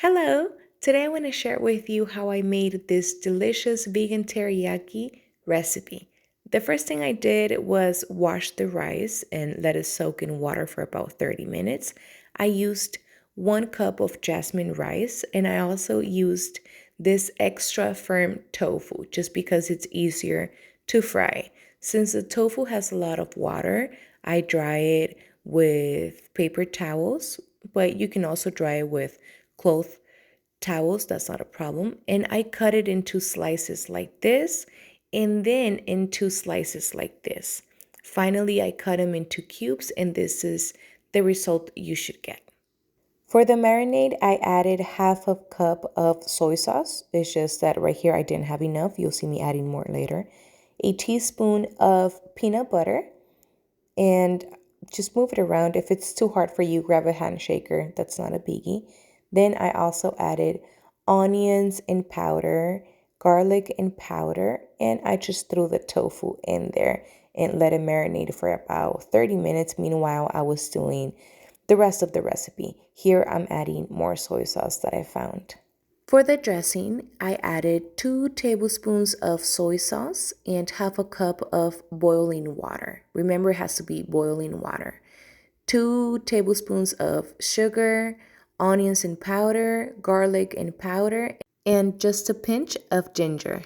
Hello! Today I want to share with you how I made this delicious vegan teriyaki recipe. The first thing I did was wash the rice and let it soak in water for about 30 minutes. I used 1 cup of jasmine rice and I also used this extra firm tofu just because it's easier to fry. Since the tofu has a lot of water, I dry it with paper towels, but you can also dry it with cloth towels, that's not a problem. And I cut it into slices like this and then into slices like this. Finally, I cut them into cubes and this is the result you should get. For the marinade, I added half a cup of soy sauce. It's just that right here I didn't have enough. You'll see me adding more later. A teaspoon of peanut butter and just move it around. If it's too hard for you, grab a hand shaker. That's not a biggie. Then I also added onions in powder, garlic in powder, and I just threw the tofu in there and let it marinate for about 30 minutes. Meanwhile, I was doing the rest of the recipe. Here I'm adding more soy sauce that I found. For the dressing, I added 2 tablespoons of soy sauce and half a cup of boiling water. Remember, it has to be boiling water. 2 tablespoons of sugar, onions in powder, garlic in powder, and just a pinch of ginger.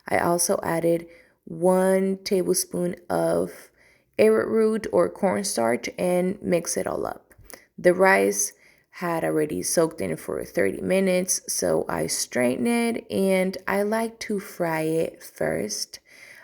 I also added 1 tablespoon of arrowroot or cornstarch and mix it all up. The rice had already soaked in for 30 minutes, so I strained it and I like to fry it first.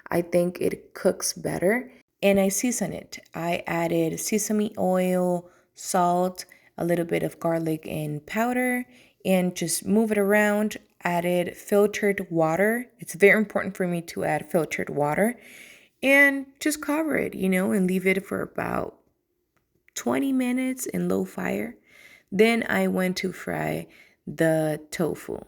I think it cooks better. And I season it. I added sesame oil, salt, a little bit of garlic and powder, and just move it around. Added filtered water. It's very important for me to add filtered water. And just cover it, and leave it for about 20 minutes in low fire. Then I went to fry the tofu.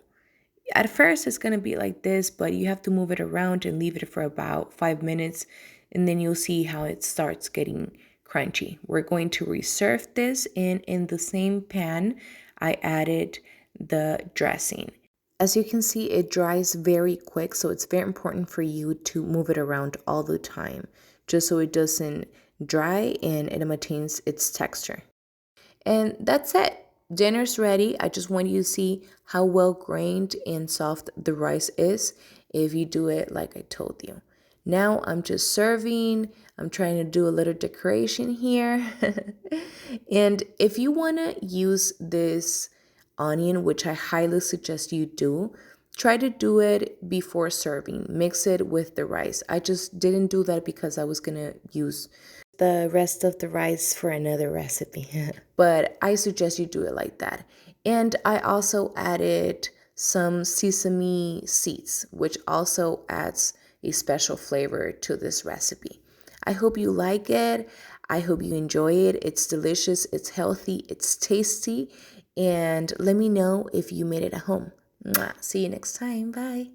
At first, it's going to be like this, but you have to move it around and leave it for about 5 minutes, and then you'll see how it starts getting crunchy. We're going to reserve this, and in the same pan, I added the dressing. As you can see, it dries very quick, so it's very important for you to move it around all the time, just so it doesn't dry and it maintains its texture. And that's it. Dinner's ready. I just want you to see how well grained and soft the rice is if you do it like I told you. Now I'm just serving. I'm trying to do a little decoration here. And if you want to use this onion, which I highly suggest you do, try to do it before serving. Mix it with the rice. I just didn't do that because I was going to use the rest of the rice for another recipe. But I suggest you do it like that. And I also added some sesame seeds, which also adds a special flavor to this recipe. I hope you like it. I hope you enjoy it. It's delicious, it's healthy, it's tasty. And let me know if you made it at home. Mwah. See you next time. Bye.